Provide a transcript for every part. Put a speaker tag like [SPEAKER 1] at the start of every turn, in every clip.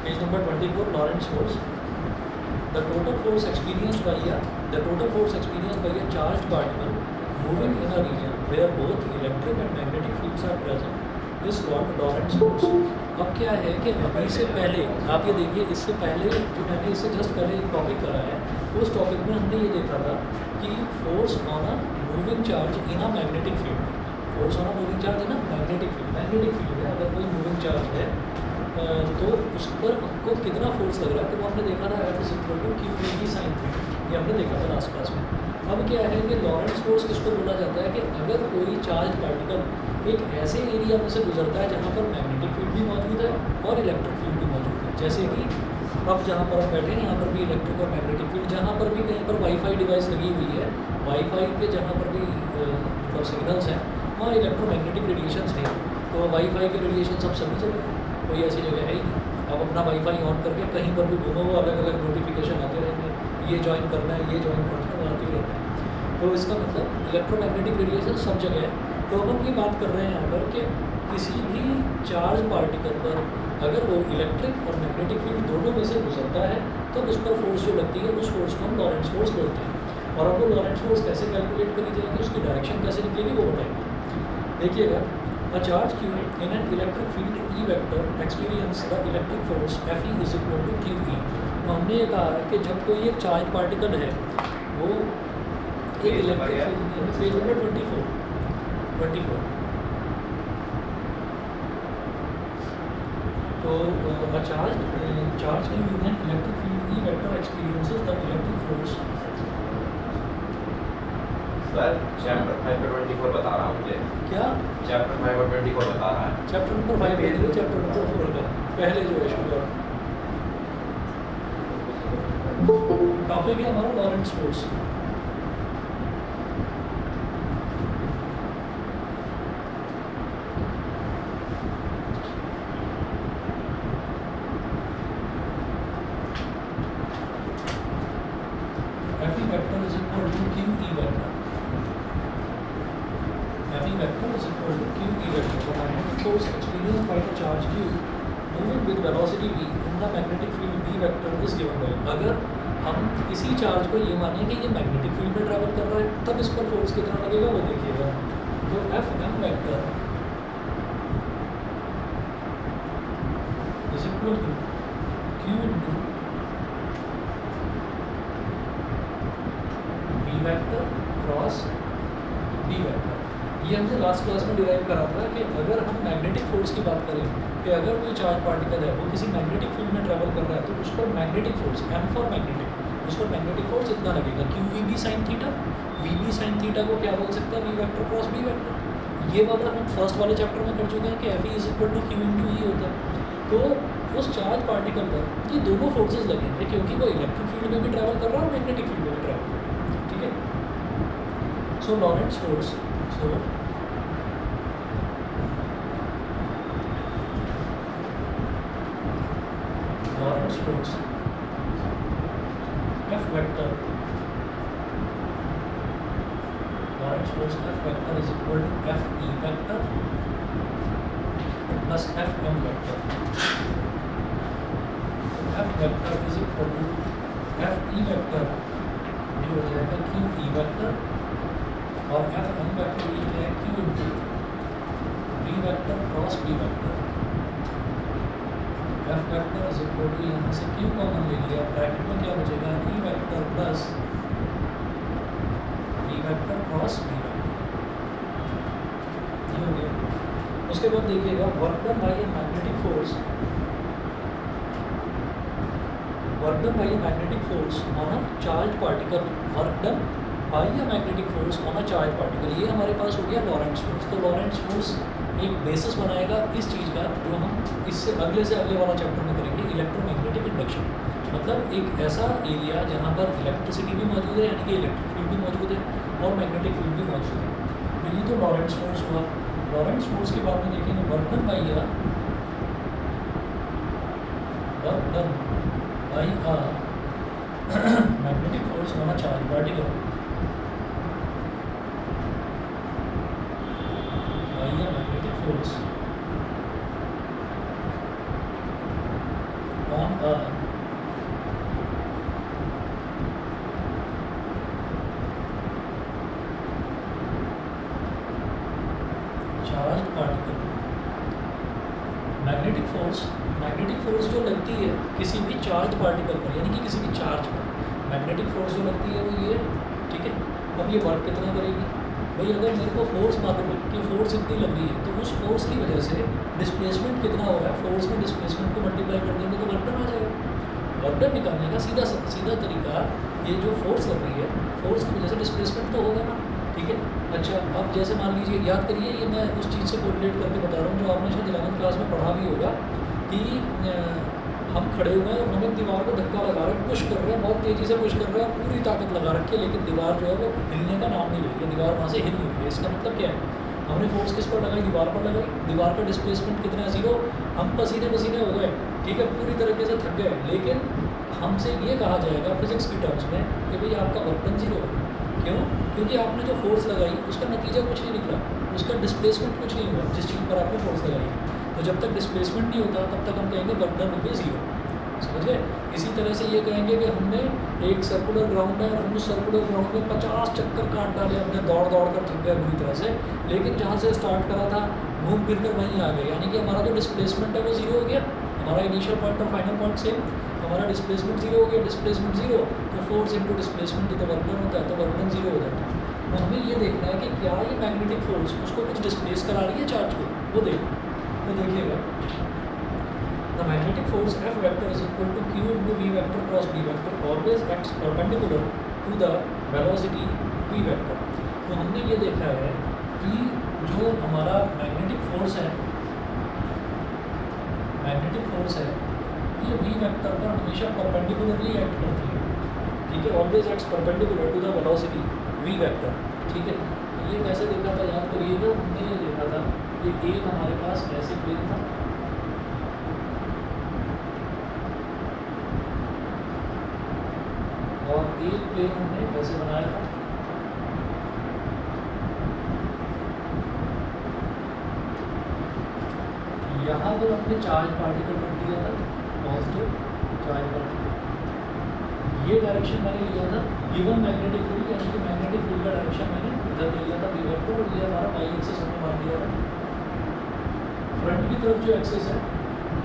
[SPEAKER 1] Page number 24, Lorentz force. The total force experienced by a charged particle moving in a region where both electric and magnetic fields are present is called Lorentz force. अब क्या है कि अभी से पहले आप ये देखिए, इससे पहले जो मैंने इससे जस्ट पहले एक टॉपिक करा है, उस टॉपिक में हमने ये देखा था कि force on a moving charge in a magnetic field, force on a moving charge in a magnetic field है। अगर कोई मूविंग चार्ज है तो उस पर हमको कितना फोर्स लग रहा है, तो वो हमने देखा था F is equal to Q E sine theta, ये हमने देखा था लास्ट क्लास में। अब क्या है कि लॉरेंट्ज फोर्स किसको बोला जाता है कि अगर कोई चार्ज पार्टिकल एक ऐसे एरिया में से गुजरता है जहाँ पर मैग्नेटिक फील्ड भी मौजूद है और इलेक्ट्रिक फील्ड भी मौजूद है। जैसे कि अब जहाँ पर हम बैठे हैं यहाँ पर भी इलेक्ट्रिक और मैग्नेटिक फील्ड, जहाँ पर भी कहीं पर वाईफाई डिवाइस लगी हुई है, वाईफाई के जहाँ पर भी मतलब सिग्नल्स हैं वहाँ इलेक्ट्रोमैग्नेटिक रेडिएशंस हैं। तो वाईफाई के रेडिएशन सब सभी जगह, कोई ऐसी जगह है ही नहीं। आप अपना वाईफाई ऑन करके कहीं पर भी घूमो, वो अलग अलग नोटिफिकेशन आते रहेंगे, ये ज्वाइन करना है, ये ज्वाइन करना है, आते ही रहते हैं। तो इसका मतलब इलेक्ट्रोमैग्नेटिक रेडिएशन सब जगह है। तो अब हम ये बात कर रहे हैं यहाँ पर कि किसी भी चार्ज पार्टिकल पर अगर वो इलेक्ट्रिक और मैग्नेटिक फील्ड दोनों में से गुजरता है तब उस पर फोर्स जो लगती है उस फोर्स को हम लॉरेंट्ज फोर्स बोलते हैं। और अब वो लॉरेंट्ज फोर्स कैसे कैलकुलेट करी जाएगी, उसकी डायरेक्शन कैसे निकलेगी वो बताएंगे। देखिएगा, a charge q in an electric field E vector experience the electric force Fe is equal to QE। तो हमने ये कहा कि जब कोई एक चार्ज पार्टिकल है वो एक इलेक्ट्रिक फील्ड, पेज नंबर 24 तो a charge q in an electric field E vector experiences the electric force।
[SPEAKER 2] Sir chapter 5 पर 24 बता रहा हूँ मुझे।
[SPEAKER 1] क्या
[SPEAKER 2] चैप्टर 5 पर 24 बता रहा है।
[SPEAKER 1] चैप्टर नंबर 5 है, चैप्टर नंबर 4 का पहले जो है शुरू टॉपिक है हमारा लॉरेंट्ज force. Fe vector is equal to QE vector। Fe vector is equal to QE vector। The magnetic force experienced by the charge Q moving with velocity v in the magnetic field B vector is given by। अगर हम किसी charge को ये माने कि ये magnetic field में travel कर रहा है तब इस पर फोर्स कितना लगेगा वो देखिएगा। तो Fm vector is equal to Q into B vector cross B vector. ये हमने लास्ट क्लास में डिराइव करा था कि अगर हम मैग्नेटिक फोर्स की बात करें कि अगर कोई चार्ज पार्टिकल है वो किसी मैग्नेटिक फील्ड में ट्रैवल कर रहा है तो उस पर magnetic force M for magnetic, उस पर मैग्नेटिक फोर्स इतना लगेगा QVB sine theta. VB sine theta को क्या बोल सकता है, V vector cross B vector. ये वाला हम फर्स्ट वाले चैप्टर में कर चुके हैं कि Fe is equal to Q into E होता है। तो उस चार्ज पार्टिकल पर ये दोनोट फोर्सेज लगेंगे क्योंकि वो इलेक्ट्रिक फील्ड में भी ट्रैवल कर रहा है और मैग्नेटिक फील्ड में भी ट्रैवल कर रहा है। ठीक है, सो लॉरेंट्ज force, so Lorentz force F vector, Lorentz force F vector is equal to Fe vector plus Fm vector। F vector is equal to Fe vector ये हो जाएगा QE vector और Fm vector ये है Q into B vector cross B vector। F vector is equal to यहाँ से Q common ले लिया, ब्रैकेट में क्या बचेगा E vector plus B vector cross B vector. ये हो गया। उसके बाद देखिएगा work done by a magnetic force, work done by a magnetic force on a charge particle, work done by a magnetic force on a charge particle. ये हमारे पास हो गया लॉरेंट्ज फोर्स। तो लॉरेंट्ज फोर्स एक बेसिस बनाएगा इस चीज़ का जो हम इससे अगले से अगले वाला चैप्टर में करेंगे, इलेक्ट्रोमैग्नेटिक इंडक्शन। मतलब एक ऐसा एरिया जहाँ पर इलेक्ट्रिसिटी भी मौजूद है, यानी कि इलेक्ट्रिक फील्ड भी मौजूद है और मैग्नेटिक फील्ड भी मौजूद है। तो ये तो लॉरेंट्ज फोर्स हुआ। लॉरेंट्ज फोर्स के बाद में देखेंगे work done by a magnetic force on a charge particle magnetic force on a charged particle, magnetic force जो लगती है किसी भी चार्ज पार्टिकल पर, यानी कि किसी भी चार्ज पर मैग्नेटिक फोर्स जो लगती है वो ये, ठीक है। अब ये वर्क कितना करेगी भाई, अगर मेरे को फोर्स मालूम है कि फोर्स इतनी लग रही है तो उस फोर्स की वजह से डिस्प्लेसमेंट कितना हो रहा है, फोर्स में डिस्प्लेसमेंट को मल्टीप्लाई कर देंगे तो वर्क डन आ जाएगा। वर्क डन निकालने का सीधा तरीका, ये जो फोर्स लग रही है फोर्स की वजह से डिस्प्लेसमेंट तो होगा ना, ठीक है। अच्छा, अब जैसे मान लीजिए, याद करिए ये मैं उस चीज़ से कोरिलेट करके बता रहा हूँ जो आपने शायद 11th क्लास में पढ़ा भी होगा कि हम खड़े हुए हैं और हमें दीवार को धक्का लगा रहे हैं, पुश कर रहे हैं, बहुत तेज़ी से पुश कर रहे हैं, पूरी ताकत लगा रखी है, लेकिन दीवार जो है वो हिलने का नाम नहीं ले रही है, दीवार वहाँ से हिल नहीं रही है। इसका मतलब क्या है, हमने फोर्स किस पर लगाई, दीवार पर लगाई, दीवार का डिस्प्लेसमेंट कितना है, 0, हम पसीने हो गए, ठीक है, पूरी तरीके से थक गए, लेकिन हमसे ये कहा जाएगा फिजिक्स की टर्म्स में कि भाई आपका वर्क डन 0 है। क्यों? क्योंकि आपने जो फोर्स लगाई उसका नतीजा कुछ नहीं निकला, उसका डिस्प्लेसमेंट कुछ नहीं हुआ जिस चीज़ पर आपने फोर्स लगाई। तो जब तक डिस्प्लेसमेंट नहीं होता तब तक हम कहेंगे वर्क डन रुपये 0, समझ गए। इसी तरह से ये कहेंगे कि हमने एक सर्कुलर ग्राउंड है और हम उस सर्कुलर ग्राउंड में 50 चक्कर काट डाले, हमने दौड़ कर थक गए बुरी तरह से, लेकिन जहाँ से स्टार्ट करा था घूम फिर कर वहीं आ गए, यानी कि हमारा जो डिस्प्लेसमेंट है वो 0 हो गया, हमारा इनिशियल पॉइंट और फाइनल पॉइंट सेम, हमारा डिस्प्लेसमेंट 0 हो गया, डिस्प्लेसमेंट 0 तो फोर्स इंटू डिस्प्लेसमेंट तो वर्क डन होता है, तो वर्क डन 0 हो जाता है। तो हमें ये देखना है कि क्या ये मैग्नेटिक फोर्स उसको कुछ डिस्प्लेस करा रही है चार्ज को, वो देखिएगा। The magnetic force F vector is equal to Q into V vector cross B vector always acts perpendicular to the velocity V vector. तो हमने ये देखा है कि जो हमारा मैग्नेटिक फोर्स है ये V वेक्टर पर हमेशा परपेंडिकुलरली एक्ट करती है, ठीक है, always acts perpendicular to the velocity V vector, ठीक है। ये कैसे देखा था, याद करिएगा, हमने ये देखा था कि एक हमारे पास ऐसे प्लेन था, और एक प्लेन हमने कैसे बनाया था, यहाँ पर हमने चार्ज पार्टिकल रख दिया था, पॉजिटिव चार्ज पार्टिकल, ये डायरेक्शन मैंने लिया था गिवन मैग्नेटिक फील्ड, यानी कि मैग्नेटिक फील्ड का डायरेक्शन मैंने इधर ले लिया था V वेक्टर, और ये हमारा वाई एक्सिस हमने मान दिया था। फ्रंट की तरफ जो एक्सिस है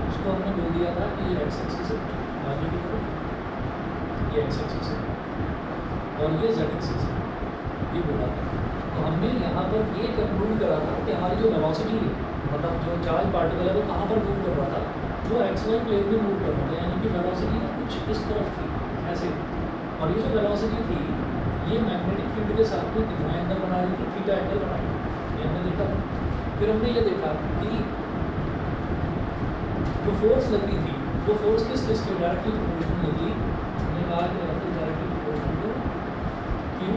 [SPEAKER 1] उसको हमने बोल दिया था कि ये एक्स एक्सिस है, आगे की तरफ ये एक्स एक्सिस है और ये जेड एक्सिस है, ये बोला था। तो हमने यहाँ पर ये कंक्लूड करा था कि हमारी जो वेलोसिटी है, मतलब जो चार्ज पार्टिकल है वो कहाँ पर मूव कर रहा था, वो एक्स वाई प्लेन में मूव कर रहा था, यानी कि वेलोसिटी कुछ इस तरफ थी ऐसे, और ये जो वेलोसिटी थी ये मैग्नेटिक फील्ड के साथ में कितना एंगल बना रही थी, थीटा एंगल बना रही थी, ये हमने देखा था। फिर हमने ये देखा कि जो फोर्स लग रही थी वो फोर्स किस के डायरेक्टली प्रोपोर्शनल लगी, हमने कहा कि directly proportional to Q,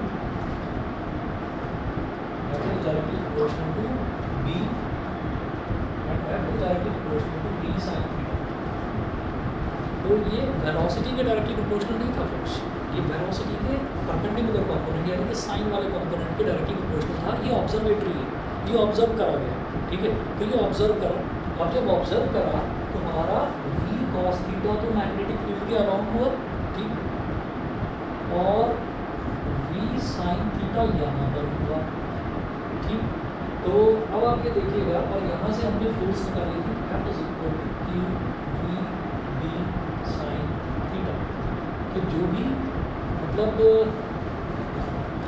[SPEAKER 1] directly proportional to B and F directly proportional to D sin theta. तो ये वेलोसिटी के डायरेक्टली प्रोपोर्शनल नहीं था फोर्स, ये वेलोसिटी के परपेंडिकुलर कंपोनेंट यानी कि साइन वाले कंपोनेंट के डायरेक्टली प्रोपोर्शनल था। ये ऑब्जर्वेटरी है, ये ऑब्जर्व करा गया, ठीक है। तो ये ऑब्जर्व करा, और जब ऑब्जर्व करा तो हमारा V cos थीटा तो मैग्नेटिक फील्ड के अराउंड हुआ, ठीक, और V sin थीटा यहाँ पर हुआ, ठीक। तो अब आप ये देखिएगा, और यहाँ से हमने फोर्स निकाली थी F is equal to Q V B sin theta. तो जो भी मतलब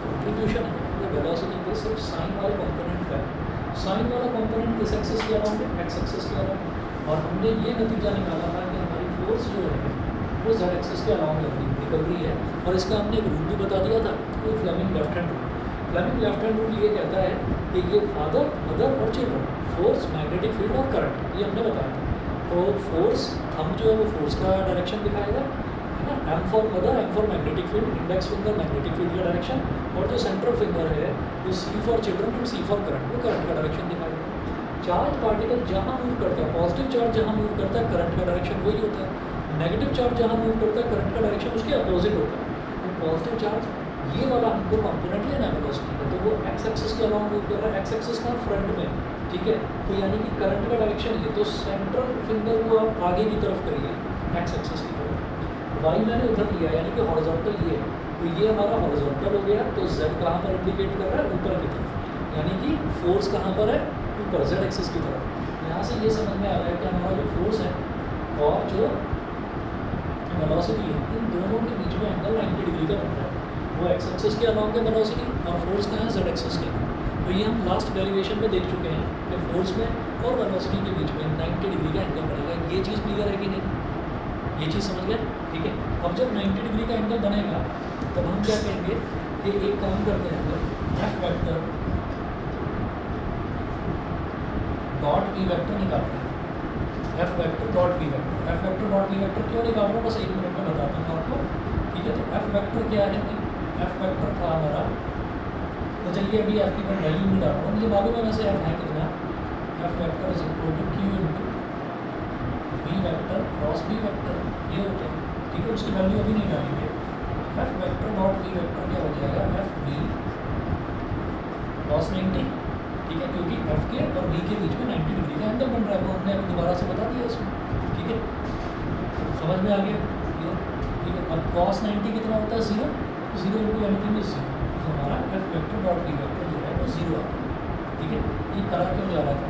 [SPEAKER 1] कंट्रीब्यूशन है वो वेलोसिटी के सिर्फ साइन वाले कंपोनेंट का है, साइन वाला कंपोनेंट किस एक्सिस के अराउंड है, एक्स एक्सिस के अराउंड, और हमने ये नतीजा निकाला था कि हमारी फोर्स जो है वो जेड एक्सिस के अराउंड निकल रही है, और इसका हमने एक रूल भी बता दिया था, वो Fleming left hand rule. Fleming left hand rule ये कहता है कि ये फादर मदर और चिल्ड्रन, फोर्स मैग्नेटिक फील्ड और करंट, ये हमने बताया था। तो फोर्स हम जो है वो फोर्स का डायरेक्शन दिखाएगा, है ना, M for mother, M for magnetic field, index finger magnetic field का डायरेक्शन, और जो सेंट्रल फिंगर है वो सी फॉर चिल्ड्रन और सी फॉर करंट, वो करंट का डायरेक्शन दिखाएगा। चार्ज पार्टिकल जहाँ मूव करता है, पॉजिटिव चार्ज जहाँ मूव करता है करंट का डायरेक्शन वही होता है, नेगेटिव चार्ज जहाँ मूव करता है करंट का डायरेक्शन उसके अपोजिट होता है। तो पॉजिटिव चार्ज ये वाला हमको कंपोनेंट लेना है वेलोसिटी का, तो वो एक्स एक्सिस के अराउंड मूव कर रहा है, एक्स एक्सिस का फ्रंट में, ठीक है। तो यानी कि करंट का डायरेक्शन ये, तो सेंट्रल फिंगर को आप आगे की तरफ करिए, एक्स एक्सिस की तरफ। वाई मैंने उधर लिया यानी कि हॉरिजॉन्टल ये है, तो ये हमारा हॉरिजॉन्टल हो गया। तो z कहाँ पर इंडिकेट कर रहा है? ऊपर की तरफ, यानी कि फोर्स कहाँ पर है? ऊपर, z एक्सिस की तरफ। यहाँ से ये समझ में आ रहा है कि हमारा जो फोर्स है और जो वेलोसिटी है, इन दोनों के बीच में एंगल 90 डिग्री का बन रहा है। वो एक्स एक्सिस के अलाउंग है वेलोसिटी, और फोर्स कहाँ है? z एक्सिस के। तो ये हम लास्ट डेरिवेशन में देख चुके हैं कि फोर्स में और वेलोसिटी के बीच में 90 डिग्री का एंगल बनेगा। ये चीज़ क्लियर है कि नहीं? ये चीज़ समझ गए? ठीक है। अब जब 90 डिग्री का एंगल बनेगा तब हम क्या कहेंगे कि एक काम करते हैं, F vector dot V vector निकालते हैं। F vector dot V vector, F vector dot V vector क्यों निकाल रहा हूँ बस 1 मिनट में बताता हूँ आपको। ठीक है, तो एफ वेक्टर क्या है? एफ वेक्टर था हमारा, तो चलिए अभी एफ की मैं वैल्यू नहीं डाल रहा हूँ, मुझे मालूम है वैसे एफ है कितना। F vector is equal to Q into V vector cross V vector, ये होता है। ठीक है, उसकी वैल्यू अभी नहीं डालेंगे। F vector dot V vector क्या हो जाएगा? F V cos 90। ठीक है, क्योंकि एफ के और वी के बीच में 90 डिग्री का एंगल बन रहा है, वो हमने अभी दोबारा से बता दिया इसमें। ठीक है, समझ में आ गया ये? ठीक है, अब cos 90 कितना होता है? 0, 0 इंटू एनीथिंग इज 0, तो हमारा F vector dot V vector जो है वो 0 आता है। ठीक है, ये करा क्यों जा रहा था?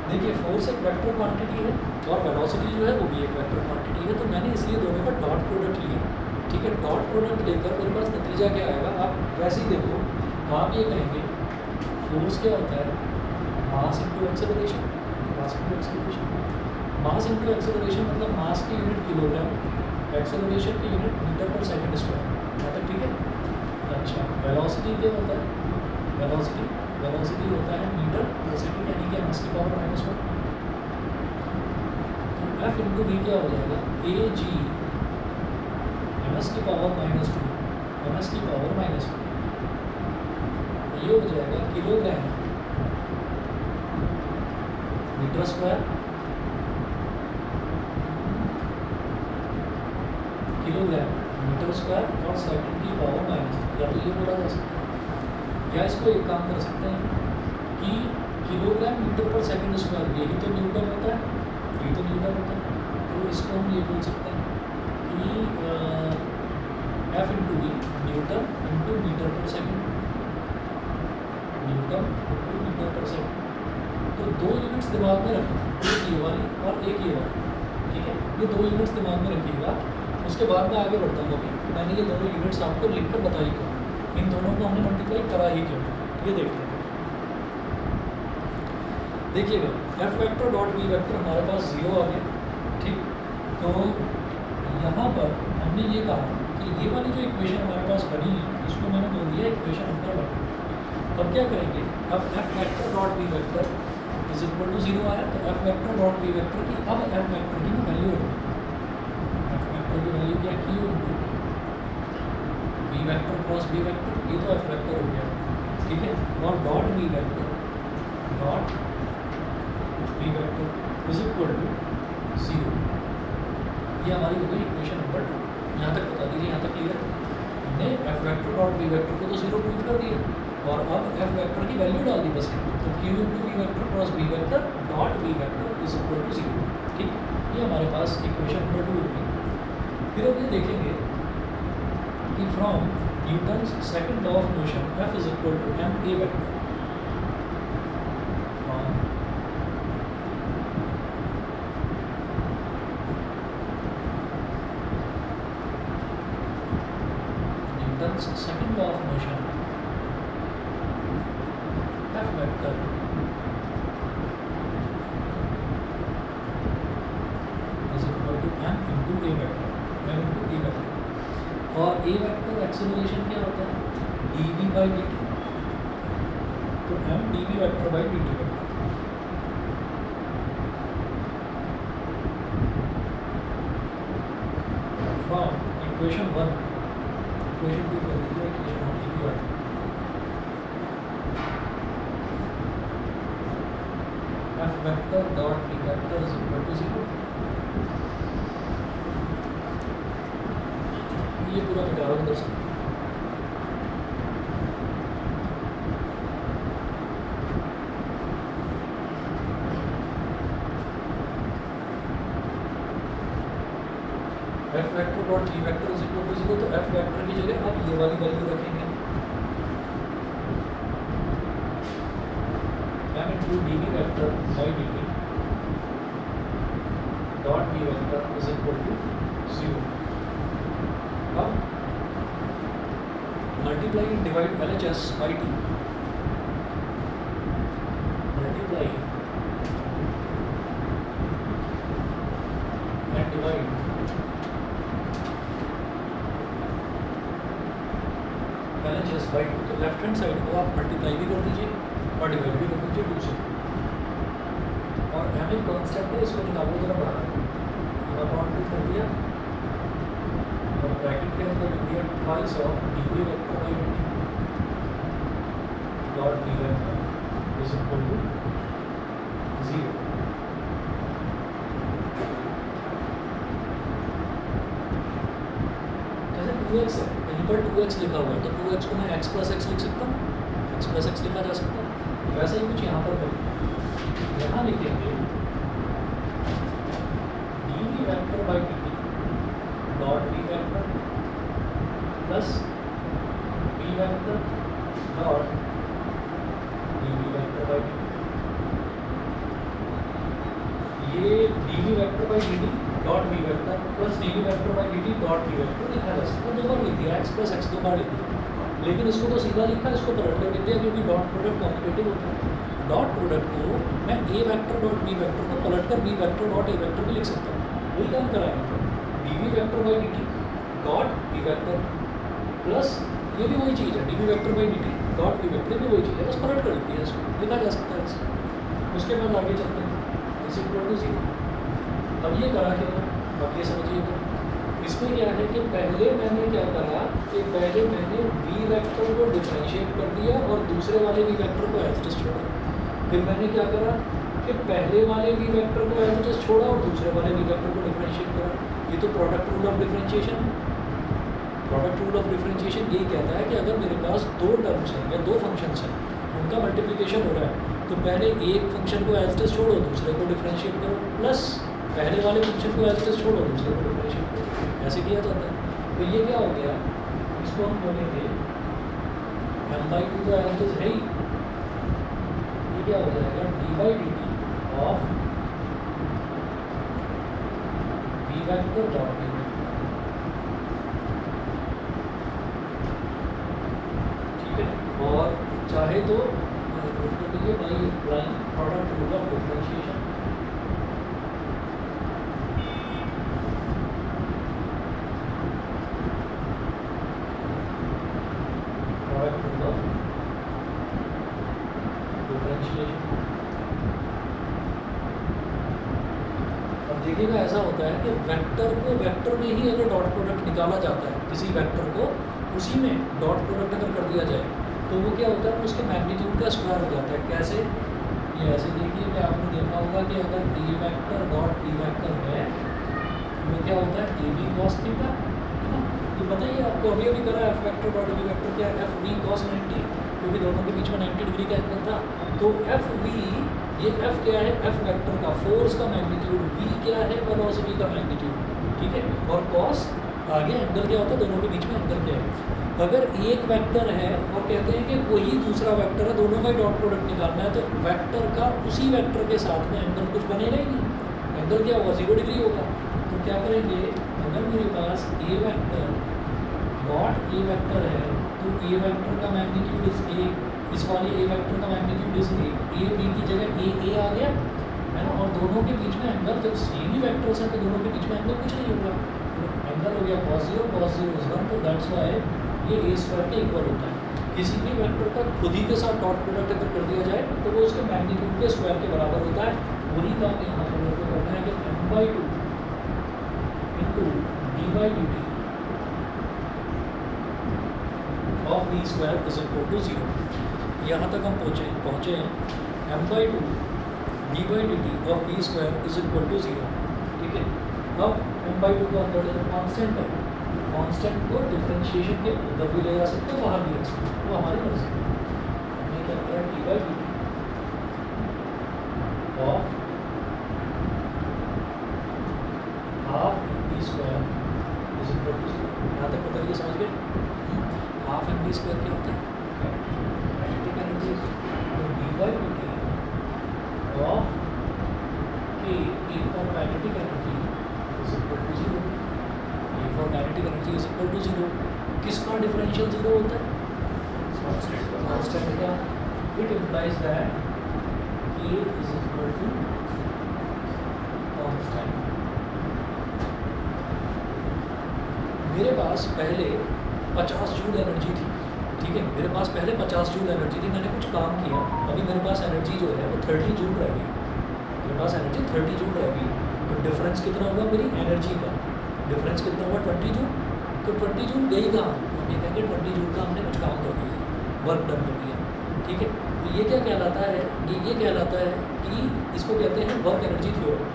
[SPEAKER 1] देखिए, फोर्स एक वेक्टर क्वांटिटी है और वेलोसिटी जो है वो भी एक वेक्टर क्वांटिटी है, तो मैंने इसलिए दोनों का डॉट प्रोडक्ट लिया। ठीक है, डॉट प्रोडक्ट लेकर मेरे पास नतीजा क्या आएगा? आप वैसे ही देखो, आप ये कहेंगे फोर्स क्या होता है? Mass into acceleration, mass into acceleration. Mass into acceleration मतलब मास की यूनिट किलोग्राम, एक्सेलरेशन की unit metre per second square. मतलब ठीक है। अच्छा, वेलोसिटी क्या होता है? वेलोसिटी होता है मीटर पर सेकंड, यानी कि एस की पावर -1। तो एफ इंटू वी क्या हो जाएगा? ए जी एस की पावर -2, एस की पावर -2, ये हो जाएगा kilogram metre square, kilogram metre square और सेकंड की पावर -3। या तो ये बोला जा सकता है, या इसको एक काम कर सकते हैं कि kilogram metre per second square, यही तो न्यूटन होता है, यही तो न्यूटन होता है। तो इसको हम ये बोल सकते हैं कि F into V newton into metre per second, newton into metre per second. तो 2 यूनिट्स दिमाग में रखें, एक ये वाली और एक ये वाली। ठीक है, ये 2 यूनिट्स दिमाग में रखिएगा। उसके बाद मैं आगे बढ़ता हूँ। अभी मैंने ये दोनों यूनिट्स आपको लिख कर बताई क्यों, इन दोनों को हमने मल्टीप्लाई करा ही क्यों, ये देखते हैं। देखिएगा, F vector dot V vector हमारे पास 0 आ गया। ठीक, तो यहाँ पर हमने ये कहा कि ये वाली जो इक्वेशन हमारे पास बनी है, इसको मैंने बोल दिया इक्वेशन नंबर 1। अब क्या करेंगे? अब F vector dot V vector is equal to 0 आया, तो F vector dot V vector की अब एफ वेक्टर की वैल्यू होगी। एफ वेक्टर की वैल्यू क्या? Q into V vector cross V vector, ये तो एफ वेक्टर हो गया। ठीक है, और dot V vector is equal to 0। ये हमारी हो गई इक्वेशन नंबर 2। यहाँ तक बता दीजिए, यहाँ तक क्लियर? हमने F vector dot V vector को तो 0 प्रूव कर दिया, और अब एफ वेक्टर की वैल्यू डाल दी बस। तो Q into V vector cross V vector dot V vector is equal to 0। ठीक, ये हमारे पास इक्वेशन नंबर 2 होगी। फिर अब ये देखेंगे कि from Newton's second law of motion F is equal to M A vector, second law of motion F vector is equal to m into a vector, m into a vector। और a vector acceleration क्या होता है? dv by dt, तो m dv vector by dt vector। From equation 1 equation 2 कर दीजिए, equation 1 की बात। F vector dot V vector is equal to 0। ये पूरा मिटा रहा हूँ दर्शक। F vector dot V vector is equal to 0, तो एफ वेक्टर की जगह अब ये वाली वैल्यू रखेंगे, m into dv vector by dt dot v vector is equal to 0. अब multiply and divide LHS by t, multiply and divide LHS by 2, तो left hand side को आप मल्टीप्लाई भी कर दीजिए और डिवाइड भी कर दीजिए 2 से, और m एक कांस्टेंट है, इसको निकालो जरा बाहर, अकाउंट कर दिया और ब्रैकेट के अंदर लिख दिया twice of dv vector by dt dot v vector is equal to 0. जैसे 2x है, कहीं पर 2x लिखा हुआ है तो 2x को मैं x प्लस एक्स लिख सकता हूँ, x प्लस एक्स लिखा जा सकता है, वैसा ही कुछ यहाँ पर करें, यहाँ लिखेंगे dv vector by dt dot v vector plus v vector dot dv vector by dt. ये dv vector by dt dot v vector plus dv vector by dt dot v vector लिखा जा सकता है, दो बार लिख दिया, x प्लस एक्स दो बार लिख दिया, लेकिन इसको तो सीधा लिखा, इसको पलट कर लिख दिया क्योंकि डॉट प्रोडक्ट कॉम्प्लिकेटेड होता है. डॉट प्रोडक्ट को मैं a vector dot b vector को पलट कर b vector dot a vector भी लिख सकता हूँ, वही काम कराएंगे, dv vector by dt dot v vector plus ये भी वही चीज़ है, dv vector by dt dot v vector भी वही चीज़ है, बस पलट कर लिखी है, इसको लिखा जा सकता है इसको. उसके बाद आगे चलते हैं, इज इक्वल टू 0. अब ये करा क्या, अब ये समझिएगा, इसमें क्या है कि पहले मैंने क्या करा कि पहले मैंने v वेक्टर को डिफरेंशिएट कर दिया और दूसरे वाले v वेक्टर को एज इट इज छोड़ा. फिर मैंने क्या करा कि पहले वाले v वेक्टर को एज इट इज छोड़ा और दूसरे वाले v वेक्टर को डिफरेंशिएट करा. ये तो प्रोडक्ट रूल ऑफ डिफरेंशिएशन है. प्रोडक्ट रूल ऑफ डिफरेंशिएशन यही कहता है कि अगर मेरे पास दो टर्म्स हैं या दो फंक्शंस हैं, उनका मल्टीप्लिकेशन हो रहा है, तो पहले एक फंक्शन को एज इट इज छोड़ो, दूसरे को डिफरेंशिएट करो, प्लस पहले वाले फंक्शन को एज इट इज छोड़ो, दूसरे को डिफरेंशिएट करो, ऐसे किया जाता है. तो ये क्या हो गया, इसको हम बोलेंगे m/2 तो एज इट इज है ही, ये क्या हो जाएगा d/dt of v vector dot v. ठीक है, और चाहे तो by applying product rule of differentiation, देखिएगा ऐसा होता है कि वेक्टर को वेक्टर में ही अगर डॉट प्रोडक्ट निकाला जाता है, किसी वेक्टर को उसी में डॉट प्रोडक्ट अगर कर दिया जाए तो वो क्या होता है, उसके मैग्नीट्यूड का स्क्वायर हो जाता है. कैसे, ये ऐसे देखिए कि आपने देखा होगा कि अगर ए वेक्टर डॉट बी वेक्टर है तो क्या होता है ए बी कॉस थीटा, है ना. ये बताइए आपको, अभी अभी करा F vector dot B vector क्या है, एफ वी कॉस 90, क्योंकि दोनों के बीच में 90 डिग्री का एंगल था. तो एफ वी, ये एफ क्या है, एफ वेक्टर का फोर्स का मैग्नीट्यूड, वी क्या है, वेलोसिटी का मैग्नीट्यूड. ठीक है, और कॉस आगे एंगल क्या होता है, दोनों के बीच में एंगल क्या है. अगर एक वेक्टर है और कहते हैं कि वही दूसरा वेक्टर है, दोनों का ही डॉट प्रोडक्ट निकालना है, तो वेक्टर का उसी वेक्टर के साथ में एंगल कुछ बनेगा ही नहीं, एंगल क्या होगा, 0 डिग्री होगा. तो क्या करेंगे, अगर मेरे पास ए वेक्टर डॉट ए वेक्टर है तो ए वेक्टर का मैग्नीट्यूड इस ए, इस वाले ए वेक्टर का मैग्नीट्यूड इस ए बी की जगह ए आ गया, है ना. और दोनों के बीच में एंगल, जब सेम ही वेक्टर्स हैं तो दोनों के बीच में एंगल कुछ नहीं होगा, एंगल हो गया cos 0 इज 1, तो दैट्स वाई ये ए स्क्वायर के इक्वल होता है. किसी भी वेक्टर का खुद ही के साथ डॉट प्रोडक्ट अगर कर दिया जाए तो वो उसके मैग्नीट्यूड के स्क्वायर के बराबर होता है. वही काम यहाँ पर लोग को करना है कि m/2 into d/dt of v square is equal to 0. यहाँ तक हम पहुँचे हैं m/2 d/dt of v square is equal to 0. ठीक है, अब m/2 का अंदर कॉन्स्टेंट है, कांस्टेंट को डिफरेंशिएशन के अंदर भी ले जा सकते हैं, बाहर भी ले सकते हैं, वो हमारी मर्जी है. हमने क्या किया, d/dt of half v square kinetic energy is equal to 0. A for kinetic energy is equal to 0. किसका डिफरेंशियल 0 होता है? कांस्टेंट का. It implies that K is equal to constant. मेरे पास पहले 50 जूल एनर्जी थी, ठीक है, मेरे पास पहले 50 जूल एनर्जी थी, मैंने कुछ काम किया, अभी मेरे पास एनर्जी जो है वो 30 जूल रह गई, मेरे पास एनर्जी 30 जूल रह गई. तो डिफरेंस कितना हुआ मेरी एनर्जी का? डिफरेंस कितना हुआ? 20 जूल. तो 20 जूल गई कहाँ? हम ये कहेंगे 20 जूल का हमने कुछ काम कर दिया, वर्क डन कर दिया, ठीक है. तो ये क्या कहलाता है? ये कहलाता है कि इसको कहते हैं वर्क एनर्जी थ्योरम.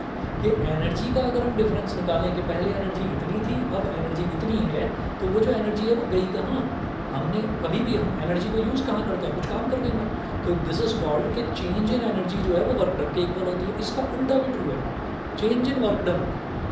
[SPEAKER 1] कि एनर्जी का अगर हम डिफरेंस निकालें कि पहले एनर्जी इतनी थी, अब एनर्जी इतनी है, तो वो जो एनर्जी है वो गई कहाँ? हमने कभी भी हम एनर्जी को यूज़ कहाँ करते हैं? कुछ काम करने में. तो दिस इज कॉल्ड कि चेंज इन एनर्जी जो है वो वर्क डन के इक्वल होती है. इसका उल्टा भी ट्रू है. Change in work done,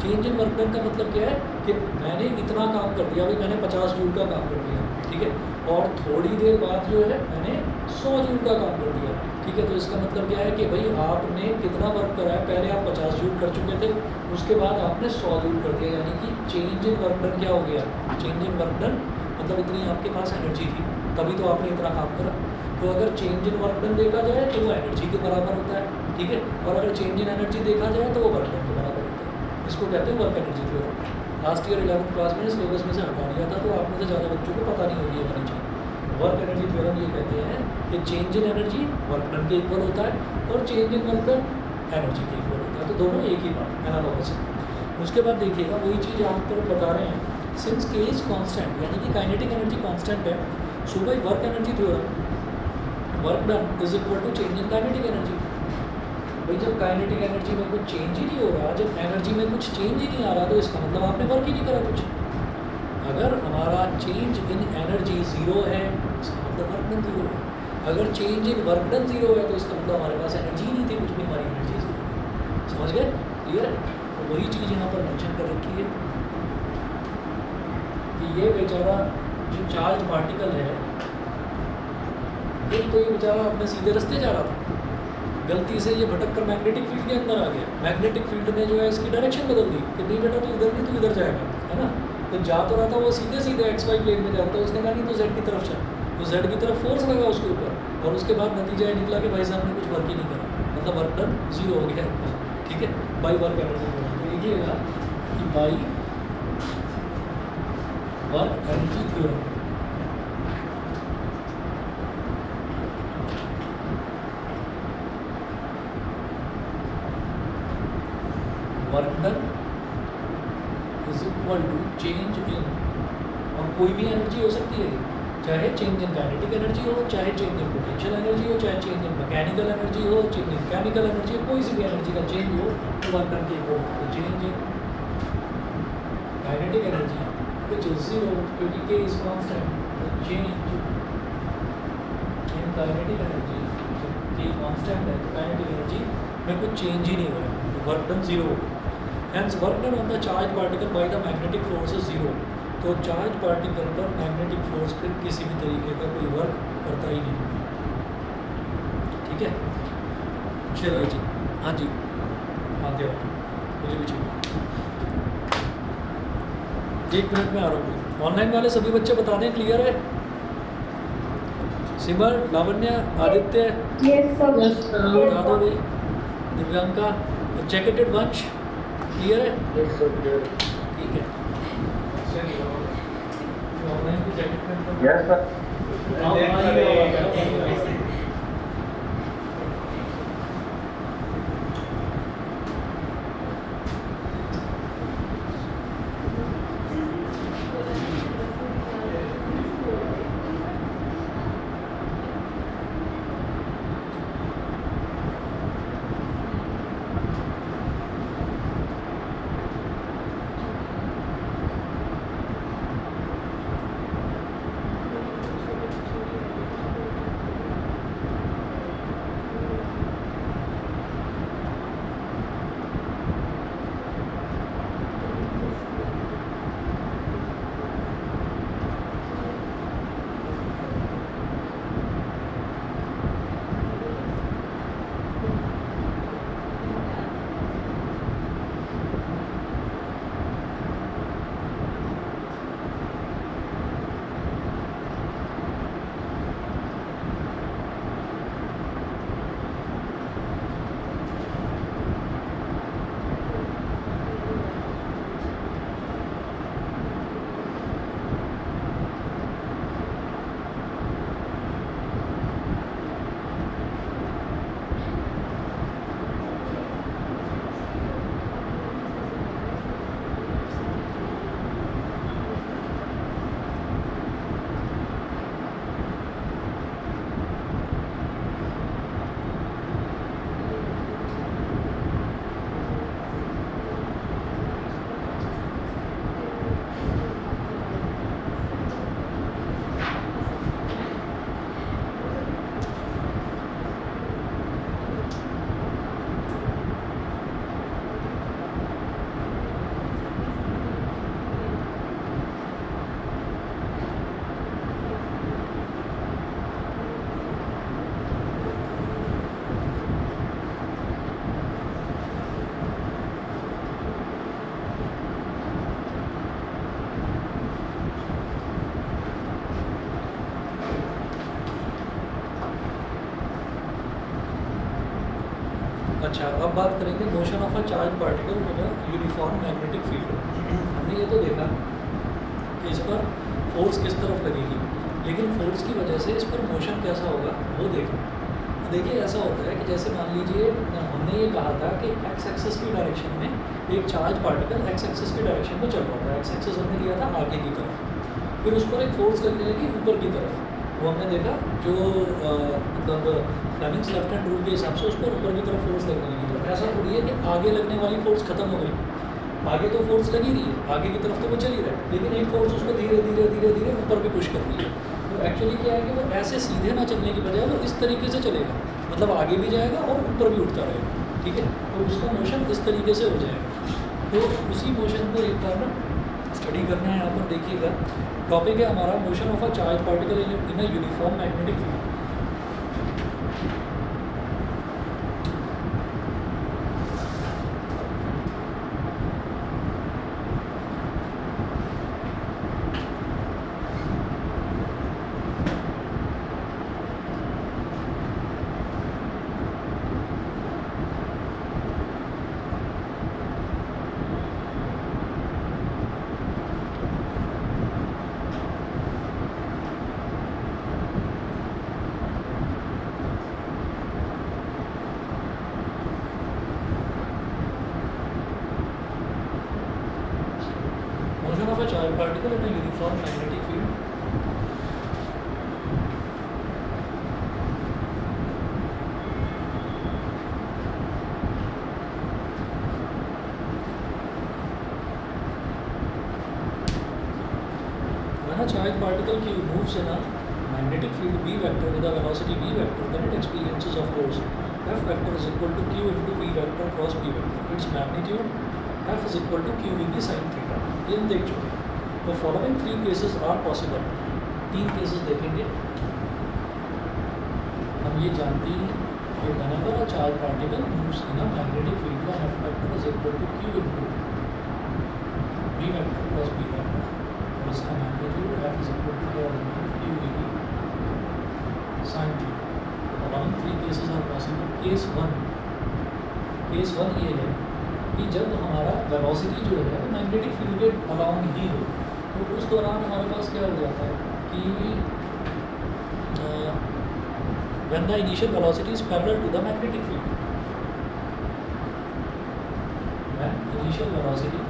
[SPEAKER 1] change in work done का मतलब क्या है कि मैंने इतना काम कर दिया, अभी मैंने 50 जूल का काम कर दिया, ठीक है, और थोड़ी देर बाद जो है मैंने 100 जूल का काम कर दिया, ठीक है. तो इसका मतलब क्या है कि भाई आपने कितना वर्क करा है? पहले आप 50 जूल कर चुके थे, उसके बाद आपने 100 जूल कर दिया, यानी कि चेंज इन वर्क डन क्या हो गया? चेंज इन वर्क डन मतलब इतनी आपके पास एनर्जी थी, तभी तो आपने इतना काम करा. तो अगर चेंज इन वर्क डन देखा जाए तो वो एनर्जी के बराबर होता है, ठीक है, और अगर चेंज इन एनर्जी देखा जाए तो वो वर्क डन के बराबर होता है. इसको कहते हैं work energy theorem. Last year 11th class में सिलेबस में से हटा दिया था, तो आप में से ज़्यादा बच्चों को पता नहीं होगी ये वाली चीज़. वर्क एनर्जी थ्योरम ये कहते हैं कि change in energy work done के इक्वल होता है और change in work done energy के इक्वल होता है. तो दोनों एक ही बात, एनालॉगस है. उसके बाद देखिएगा वही चीज़ आप तो बता रहे हैं, सिंस K इज कांस्टेंट यानी कि काइनेटिक एनर्जी कांस्टेंट है, so by work energy theorem work done is equal to change in kinetic energy. भाई जब काइनेटिक एनर्जी में कुछ चेंज ही नहीं हो रहा, जब एनर्जी में कुछ चेंज ही नहीं आ रहा, तो इसका मतलब आपने वर्क ही नहीं करा कुछ. अगर हमारा चेंज इन एनर्जी 0 है, इसका मतलब वर्क डन 0 है. अगर चेंज इन वर्क डन 0 है, तो इसका मतलब हमारे पास एनर्जी ही नहीं थी, कुछ भी हमारी एनर्जी 0 है. समझ गए? क्लियर है? तो वही चीज़ यहाँ पर मेंशन कर रखी है कि ये बेचारा जो चार्ज पार्टिकल है, एक तो ये बेचारा अपने सीधे रास्ते जा रहा था, गलती से ये भटक कर मैग्नेटिक फील्ड के अंदर आ गया. मैग्नेटिक फील्ड ने जो है इसकी डायरेक्शन बदल दी कि नहीं बेटा तू इधर नहीं, तू इधर जाएगा, है ना. तो जा तो रहा था वो सीधे सीधे XY प्लेन में जाता, उसने कहा नहीं तो Z की तरफ चल. तो Z की तरफ फोर्स लगा उसके ऊपर, और उसके बाद नतीजा ये निकला कि भाई साहब ने कुछ वर्क ही नहीं करा, मतलब वर्क डन 0 हो गया, ठीक है, बाई वर्क एनर्जी. तो लिखिएगा कि by work energy theorem. Work done is equal to change in, और कोई भी एनर्जी हो सकती है, चाहे चेंज इन काइनेटिक एनर्जी हो, चाहे चेंज इन पोटेंशियल एनर्जी हो, चाहे चेंज इन मैकेनिकल एनर्जी हो, चेंज इन केमिकल एनर्जी हो, कोई सी भी एनर्जी का चेंज हो तो वर्क डन के इक्वल. तो change in kinetic energy which is 0 क्योंकि K इज कांस्टेंट, तो change in kinetic energy, K constant है तो काइनेटिक एनर्जी में कुछ चेंज ही नहीं हो रहा, तो वर्क डन 0 हो गया. Hence work done on the charged particle by the magnetic force is 0. तो चार्ज पार्टिकल पर मैग्नेटिक फोर्स फिर किसी भी तरीके का कोई वर्क करता ही नहीं, ठीक है. चलिए जी, हाँ जी, आते हो, मुझे भी चाहिए. 1 मिनट में आ रहा हूँ. ऑनलाइन वाले सभी बच्चे बता दें, क्लियर है? सिमर, लावण्य, आदित्य, बता दो भाई. दिव्यांका, जैकेटेड वंश, क्लियर है? ठीक है. ऑनलाइन की जैकेट में
[SPEAKER 3] यस सर.
[SPEAKER 1] आओ. अच्छा, अब बात करेंगे motion of a charge particle in a uniform magnetic field. हमने ये तो देखा कि इस पर फोर्स किस तरफ लगेगी, लेकिन फोर्स की वजह से इस पर मोशन कैसा होगा वो देखना। तो देखिए ऐसा होता है कि जैसे मान लीजिए हमने ये कहा था कि एक्स एक्सिस की डायरेक्शन में एक चार्ज पार्टिकल एक्स एक्सिस की डायरेक्शन में चल रहा था। एक्स एक्सिस हमने लिया था आगे की तरफ, फिर उस पर एक फोर्स लगने लगी ऊपर की तरफ। वो हमने देखा जो मतलब फ्लेमिंग्स लेफ्ट हैंड रूल के हिसाब से उस पर ऊपर की तरफ फोर्स लगने लगी। तो ऐसा थोड़ी है कि आगे लगने वाली फोर्स खत्म हो गई, आगे तो फोर्स लगी रही है, आगे की तरफ तो वो चल ही रहा है, लेकिन एक फोर्स उसको धीरे धीरे धीरे धीरे ऊपर भी पुश कर रही है। तो एक्चुअली क्या है कि वो ऐसे सीधे ना चलने की बजाय वो इस तरीके से चलेगा, मतलब आगे भी जाएगा और ऊपर भी उठता रहेगा, ठीक है। तो उसका मोशन इस तरीके से हो जाएगा। तो उसी मोशन को एक बार ना स्टडी करना है। यहाँ पर देखिएगा टॉपिक है हमारा motion of a charge particle in a uniform magnetic field. Motion of a charged particle in a uniform magnetic field. When a charged particle Q moves in a magnetic field B vector with a velocity V vector, then it experiences a force F vector is equal to Q into V vector cross B vector. Its magnitude F is equal to QVB sin theta. ये हम देख चुके हैं। तो following 3 cases are possible. 3 cases देखेंगे। हम ये जानते हैं कि whenever a charged particle moves in a magnetic field, then F vector is equal to Q into V vector plus B vector. और इसका magnitude F is equal to क्या होगा? QVB sin theta. Following 3 cases are possible. Case 1 ये है कि जब हमारा velocity जो है मैग्नेटिक फील्ड के अलाउंग ही हो, तो उस दौरान हमारे पास क्या हो जाता है कि when the initial velocity is parallel to the magnetic field, when initial velocity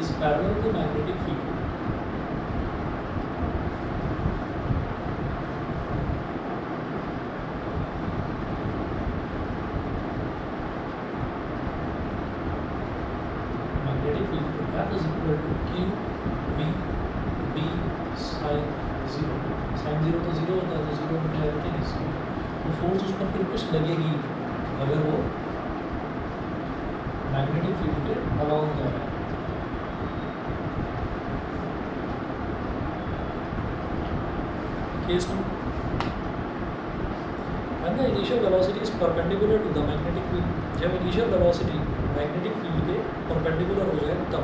[SPEAKER 1] is parallel to magnetic field, F is equal to Q V B sin 0. sin 0 तो 0 होता है, तो 0 में everything is 0. तो फोर्स उस पर फिर कुछ लगेगी अगर वो मैग्नेटिक फील्ड के अलाउंग जा रहा है। Case 2, when the initial velocity is perpendicular to the magnetic field, जब initial velocity मैग्नेटिक फील्ड के परपेंडिकुलर हो जाए तब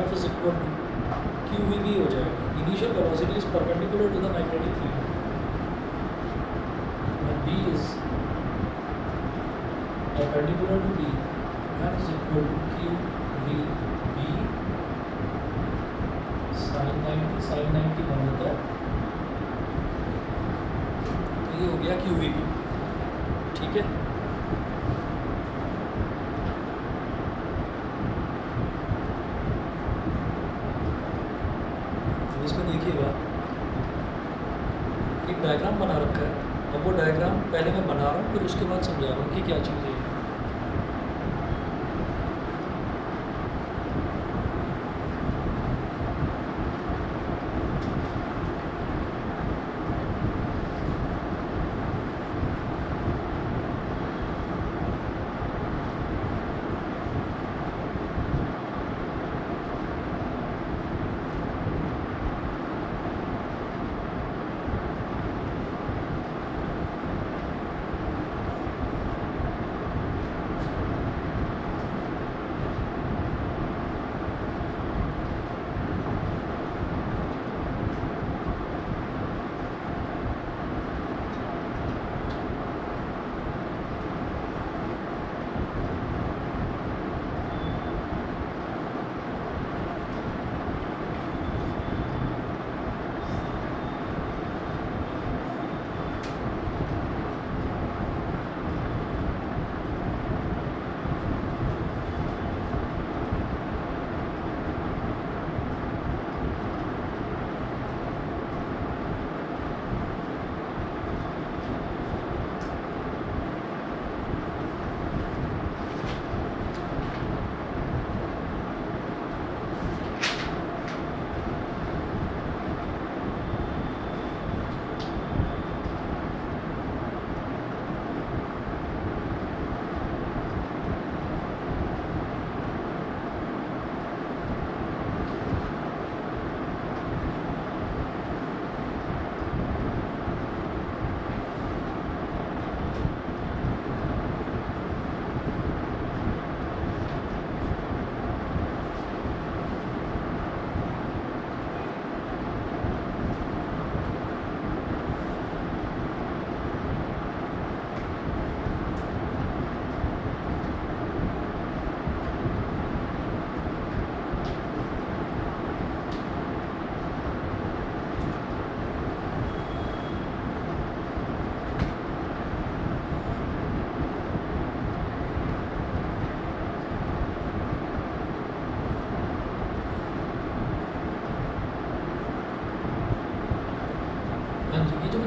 [SPEAKER 1] F is equal to QVB हो जाएगा। Initial velocity is perpendicular to the magnetic field, when B is perpendicular to B, F is equal to QVB sin 90 sin 90 बन होता है। तो ये हो गया QVB, ठीक है। इसमें देखिएगा एक डायग्राम बना रखा है। अब वो डायग्राम पहले मैं बना रहा हूँ, फिर उसके बाद समझा रहा हूँ कि क्या चीज़ है।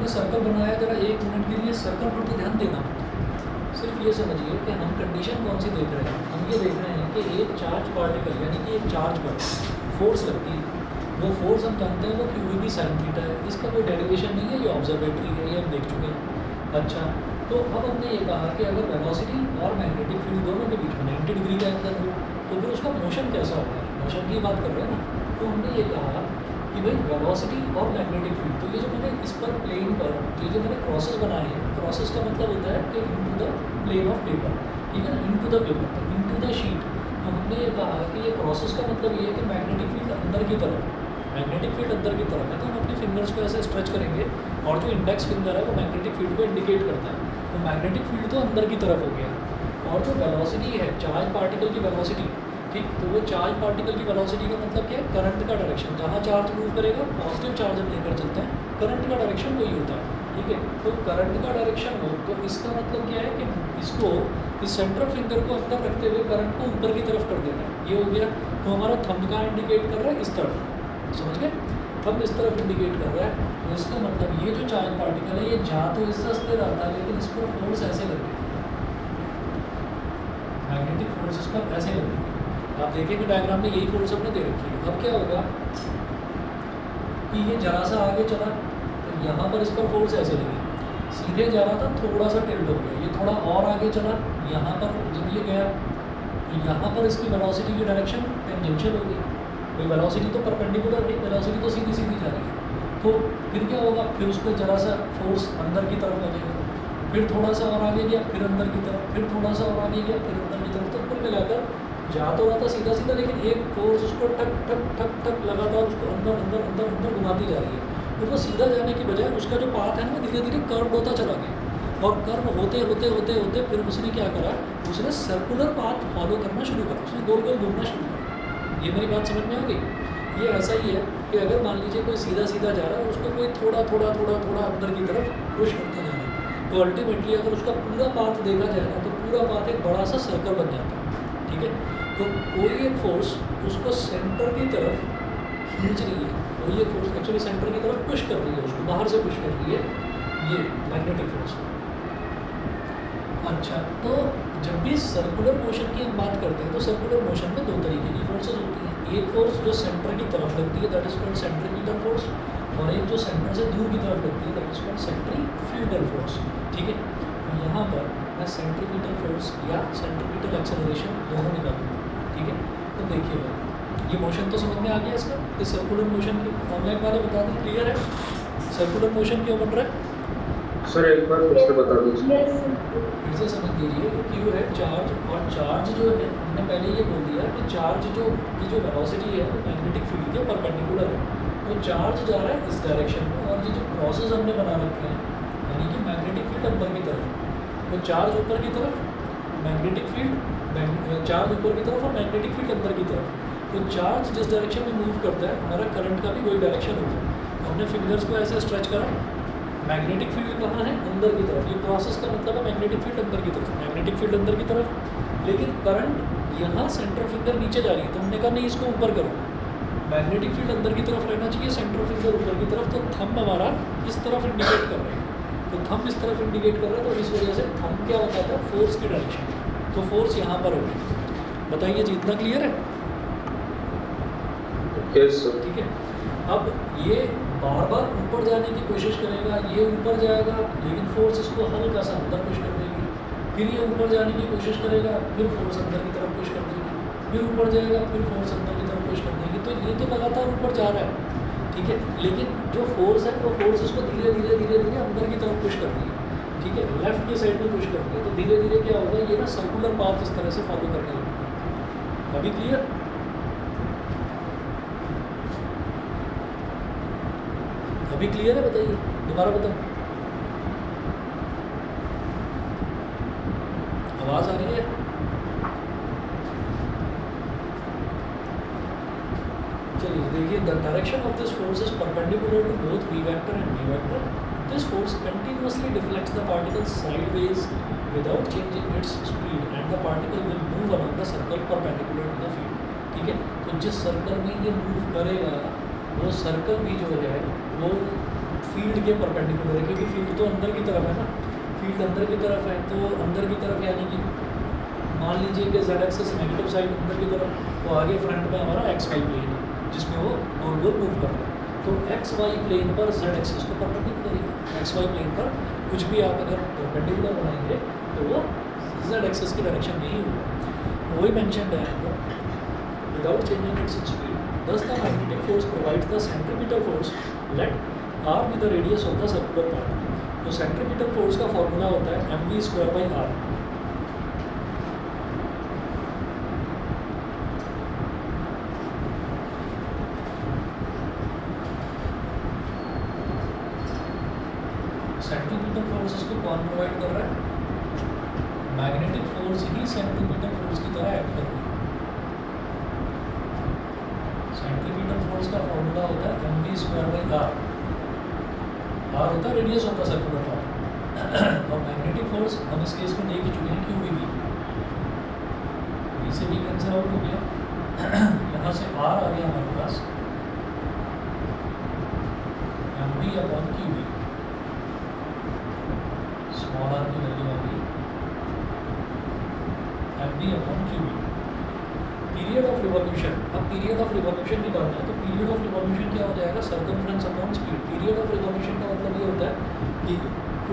[SPEAKER 1] हमने सर्कल बनाया, जरा 1 मिनट के लिए सर्कल पर तो ध्यान देना। सिर्फ ये समझिए कि हम कंडीशन कौन सी देख रहे हैं। हम ये देख रहे हैं कि एक चार्ज पार्टिकल यानी कि एक चार्ज पर फोर्स लगती है, वो फोर्स हम जानते हैं वो क्यू बी साइन थीटा है। इसका कोई डेरिवेशन नहीं है, ये ऑब्जर्वेटरी है, ये हम देख चुके हैं। अच्छा, तो अब हमने ये कहा कि अगर वेलोसिटी और मैग्नेटिक फील्ड दोनों के बीच में 90 डिग्री का एंगल हो तो फिर उसका मोशन कैसा होगा। मोशन की बात कर रहे हैं ना, तो हमने ये कहा कि भाई वेलोसिटी और मैग्नेटिक फील्ड, तो ये जो मैंने इस पर प्लेन पर ये जो मैंने क्रॉसेस बनाए हैं, क्रॉसेस का मतलब होता है कि into the plane of paper, ठीक है ना, इनटू द पेपर, तो इनटू द शीट। तो हमने ये कहा कि ये क्रॉसेस का मतलब ये है कि मैग्नेटिक फील्ड अंदर की तरफ, मैग्नेटिक फील्ड अंदर की तरफ है, तो हम अपने फिंगर्स को ऐसे स्ट्रेच करेंगे और जो इंडेक्स फिंगर है वो मैग्नेटिक फील्ड को इंडिकेट करता है। तो मैग्नेटिक फील्ड तो अंदर की तरफ हो गया, और जो वेलोसिटी है चार्ज पार्टिकल की वेलोसिटी, ठीक, तो वो चार्ज पार्टिकल की वेलोसिटी का मतलब क्या है, करंट का डायरेक्शन। जहाँ चार्ज मूव करेगा पॉजिटिव चार्ज हम लेकर चलते हैं, करंट का डायरेक्शन वही होता है, ठीक है। तो करंट का डायरेक्शन हो तो इसका मतलब क्या है कि इसको इस सेंट्रल फिंगर को अंदर रखते हुए करंट को ऊपर की तरफ कर देना है, ये हो गया। तो हमारा थंब का इंडिकेट कर रहा है इस तरफ, समझ गए, थंब इस तरफ इंडिकेट कर रहा है। तो इसका मतलब ये जो चार्ज पार्टिकल है ये जा तो इस रास्ते रहता है, लेकिन इस पर फोर्स ऐसे लग रही है, मैग्नेटिक फोर्स इस पर ऐसे लग रही है। आप देखेंगे डायग्राम में यही फोर्स हमने दे रखी है। अब क्या होगा कि ये जरा सा आगे चला तो यहाँ पर इस पर फोर्स ऐसे लगी, सीधे जा रहा था थोड़ा सा टिल्ट हो गया, ये थोड़ा और आगे चला, यहाँ पर जब ये गया तो यहाँ पर इसकी वेलोसिटी की डायरेक्शन टेंजेंशियल हो गई। कोई वेलोसिटी तो परपेंडिकुलर नहीं, वेलोसिटी तो सीधी सीधी जा रही है। तो फिर क्या होगा, फिर उस पर जरा सा फोर्स अंदर की तरफ लगेगा, फिर थोड़ा सा और आगे गया, फिर अंदर की तरफ, फिर थोड़ा सा और आगे गया, फिर अंदर की तरफ। तो कुल मिलाकर जा तो रहा था सीधा सीधा, लेकिन एक फोर्स उसको ठक ठक ठक ठक लगातार उसको अंदर अंदर अंदर अंदर घुमाती जा रही है। तो वो सीधा जाने की बजाय उसका जो पाथ है ना धीरे धीरे कर्व होता चला गया, और कर्व होते होते होते होते फिर उसने क्या करा, उसने सर्कुलर पाथ फॉलो करना शुरू करा, उसने गोल गोल घूमना शुरू करा। ये मेरी बात समझ में आ गई। ये ऐसा ही है कि अगर मान लीजिए कोई सीधा सीधा जा रहा है और उसको कोई थोड़ा थोड़ा थोड़ा थोड़ा अंदर की तरफ पुश करता जा रहा है, तो अल्टीमेटली अगर उसका पूरा पाथ देखा जाए ना तो पूरा पाथ एक बड़ा सा सर्कल बन जाता है, ठीक है। तो कोई एक फोर्स उसको सेंटर की तरफ खींच रही है, कोई एक फोर्स एक्चुअली सेंटर की तरफ पुश कर रही है, उसको बाहर से पुश कर रही है, ये मैग्नेटिक फोर्स। अच्छा, तो जब भी सर्कुलर मोशन की हम बात करते हैं तो सर्कुलर मोशन में दो तरीके की फोर्सेस होती हैं। एक फोर्स जो सेंटर की तरफ लगती है that is called centripetal force, और एक जो सेंटर से दूर की तरफ लगती है that is called centrifugal force, ठीक है। तो यहाँ पर मैं सेंट्रीपिटल फोर्स या सेंट्रीपिटल एक्सेलरेशन दोनों निकालूंगा, ठीक है। तो देखिए भाई, ये मोशन तो समझ में आ गया इसका, इस सर्कुलर मोशन की ऑनलाइन वाले बता दें, क्लियर है सर्कुलर मोशन क्यों बन रहा है?
[SPEAKER 3] सर एक बार फिर से बता दीजिए।
[SPEAKER 1] फिर से समझ लीजिए कि क्यू है चार्ज, और चार्ज जो है हमने पहले ये बोल दिया कि चार्ज की जो वेलोसिटी है वो मैग्नेटिक फील्ड के परपेंडिकुलर है। तो चार्ज जा रहा है इस डायरेक्शन में, और ये जो क्रॉसेस हमने बना रखे हैं यानी कि मैग्नेटिक फील्ड अंदर की तरफ, तो चार्ज ऊपर की तरफ, मैग्नेटिक फील्ड चार्ज ऊपर की तरफ और मैग्नेटिक फील्ड अंदर की तरफ। तो चार्ज जिस डायरेक्शन में मूव करता है हमारा करंट का भी वही डायरेक्शन होता है। तो हमने फिंगर्स को ऐसे स्ट्रेच करा, मैग्नेटिक फील्ड कहाँ है, अंदर की तरफ, ये प्रोसेस का मतलब है मैग्नेटिक फील्ड अंदर की तरफ, मैग्नेटिक फील्ड अंदर की तरफ, लेकिन करंट यहाँ सेंट्रल फिंगर नीचे जा रही है, तो हमने कहा नहीं इसको ऊपर करो, मैग्नेटिक फील्ड अंदर की तरफ रहना चाहिए, सेंट्रल फिंगर ऊपर की तरफ। तो थंब हमारा इस तरफ इंडिकेट कर रहे हैं, तो थंब इस तरफ इंडिकेट कर रहा है, तो इस वजह से थंब क्या बताता है, फोर्स की डायरेक्शन, तो फोर्स यहाँ पर होगी। बताइए जी, इतना क्लियर है?
[SPEAKER 3] Yes sir.
[SPEAKER 1] ठीक है। अब ये बार बार ऊपर जाने की कोशिश करेगा, ये ऊपर जाएगा लेकिन फोर्स इसको हल्का सा अंदर पुश कर देगी, फिर ये ऊपर जाने की कोशिश करेगा, फिर फोर्स अंदर की तरफ पुश कर देगी, फिर ऊपर जाएगा, फिर फोर्स अंदर की तरफ पुश कर देगी। तो ये तो लगातार ऊपर जा रहा है, ठीक है, लेकिन जो फोर्स है वो फोर्स इसको धीरे धीरे धीरे धीरे अंदर की तरफ पुश कर रही है, ठीक है, लेफ्ट की साइड में पुश कर रही है। तो धीरे धीरे क्या होगा, ये ना सर्कुलर पाथ इस तरह से फॉलो करने लगेगा। अभी क्लियर? अभी क्लियर है? बताइए, दोबारा बताओ, आवाज आ रही है? चलिए देखिए, the direction of this force is perpendicular to both v vector and v vector. This force continuously deflects the particle sideways without changing its speed, and the particle will move along the circle perpendicular to the field. ठीक है, तो जिस circle में ये move करेगा वो circle भी जो है वो फील्ड के परपेंडिकुलर है, क्योंकि फील्ड तो अंदर की तरफ है ना, फील्ड अंदर की तरफ है, तो अंदर की तरफ यानी कि मान लीजिए कि z एक्सिस नेगेटिव साइड अंदर की तरफ, तो आगे फ्रंट में हमारा एक्स वाई प्लेन है जिसमें वो गोल गोल मूव कर रहा है, तो एक्स वाई प्लेन पर z एक्सिस तो परपेंडिकुलर ही है, एक्स वाई प्लेन पर कुछ भी आप अगर परपेंडिकुलर बनाएंगे तो वो z एक्सिस की डायरेक्शन में ही होगा। वही मेंशन है without changing its speed, thus the magnetic force provides the centripetal force, let r be the radius of the circular part। तो सेंट्रीपिटल फोर्स का फॉर्मूला होता है mv²/r। सेंट्रीपिटल फोर्स इसको कौन प्रोवाइड कर रहा है? मैग्नेटिक फोर्स ही सेंट्रीपिटल फोर्स की तरह एक्ट कर रही है। सेंट्रीपिटल फोर्स का फॉर्मूला होता है mv²/r, r होता है radius of the circular part, और मैग्नेटिक फोर्स हम इस केस में देख चुके हैं qvb, इसे भी कैंसिल आउट हो गया, यहाँ से r आ गया हमारे पास mv/qb, स्मॉल r की वैल्यू आ गई mv/qb। पीरियड ऑफ रिवॉल्यूशन, अब पीरियड ऑफ रिवॉल्यूशन निकालना है, तो पीरियड ऑफ रिवॉल्यूशन क्या हो जाएगा? Circumference upon speed. Period of revolution का मतलब ये होता है कि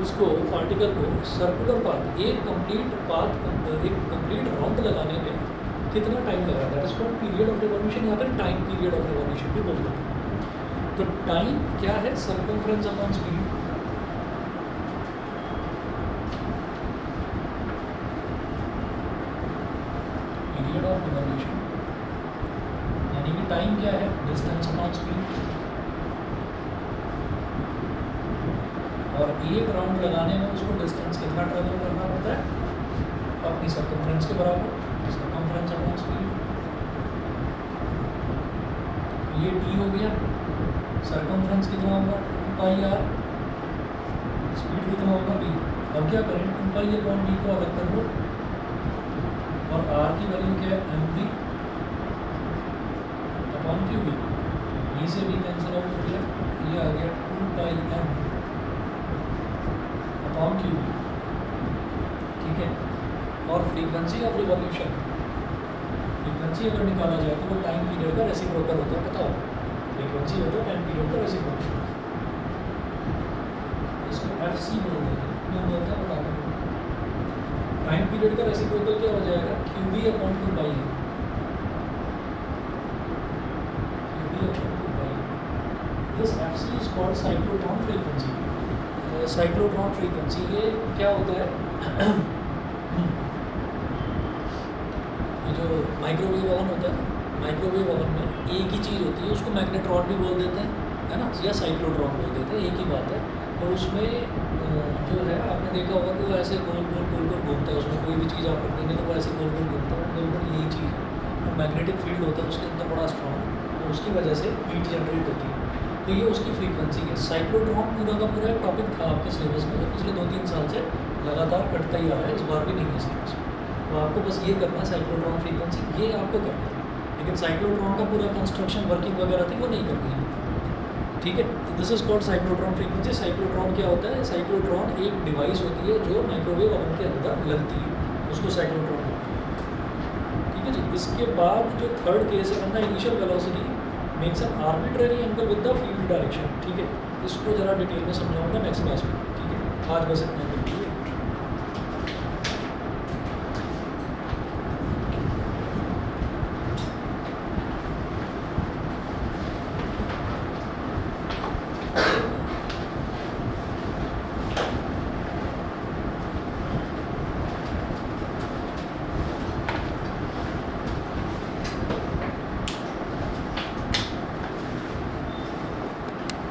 [SPEAKER 1] उसको पार्टिकल को सर्कुलर पाथ, एक कंप्लीट राउंड लगाने में कितना टाइम लगा, that is called period of revolution, या फिर टाइम पीरियड ऑफ रिवॉल्यूशन भी बोलते हैं। तो टाइम क्या है? Circumference upon speed. Period of revolution यानी कि टाइम क्या है? Distance upon speed. और एक राउंड लगाने में उसको डिस्टेंस कितना ट्रेवल करना पड़ता है? अपनी सर्कमफ्रेंस के बराबर, सर्कमफ्रेंस अपॉन स्पीड। ये टी हो गया, सर्कमफ्रेंस कितना होगा? 2πr, स्पीड कितना होगा? v। अब क्या करें? 2π/d को अलग कर लो, और r की वैल्यू क्या है? mv/qb, v से भी कैंसिल आउट हो गया, ये आ गया 2πm/qb, ठीक है। और फ्रीक्वेंसी ऑफ रिवॉल्यूशन, फ्रीक्वेंसी अगर निकाला जाए तो वो टाइम पीरियड का रेसिप्रोकल होता है, पता हो? फ्रीक्वेंसी होता है टाइम पीरियड का रेसिप्रोकल, इसको fc बोलते हैं, क्यों बोलते हैं बता दो। टाइम पीरियड का रेसिप्रोकल क्या हो जाएगा? qb/2π, this fc is called cyclotron frequency. Cyclotron frequency ये क्या होता है? ये जो माइक्रोवेव ओवन होता है, माइक्रोवेव ओवन में एक ही चीज़ होती है, उसको मैग्नेट्रॉन भी बोल देते हैं, है ना, या साइक्लोट्रॉन बोल देते हैं, एक ही बात है। तो उसमें जो है आपने देखा होगा कि वो ऐसे गोल गोल गोल गोल घूमता है, उसमें कोई भी चीज़ आप रखेंगे तो वो ऐसे गोल गोल घूमता है, गोल गोल यही चीज़ है। तो मैग्नेटिक फील्ड होता है उसके अंदर बड़ा स्ट्रॉन्ग, तो उसकी वजह से हीट जनरेट होती है, तो ये उसकी फ्रीक्वेंसी है। साइक्लोट्रॉन पूरा का पूरा एक टॉपिक था आपके सिलेबस में, पिछले 2-3 साल से लगातार कटता ही आ रहा है, इस बार भी नहीं है सिलेबस में। तो आपको बस ये करना है, साइक्लोट्रॉन फ्रीक्वेंसी ये आपको करना है, लेकिन साइक्लोट्रॉन का पूरा कंस्ट्रक्शन वर्किंग वगैरह थी वो नहीं करनी है, ठीक है। तो this is called cyclotron frequency. Cyclotron क्या होता है? साइक्लोट्रॉन एक डिवाइस होती है जो माइक्रोवेव ओवन के अंदर लगती है, उसको साइक्लोट्रॉन बोलते हैं, ठीक है जी। इसके बाद जो थर्ड केस है, वरना initial velocity makes an arbitrary angle with the field direction, ठीक है। इसको ज़रा डिटेल में समझाऊंगा नेक्स्ट क्लास में, ठीक है। आज बस इतना ही।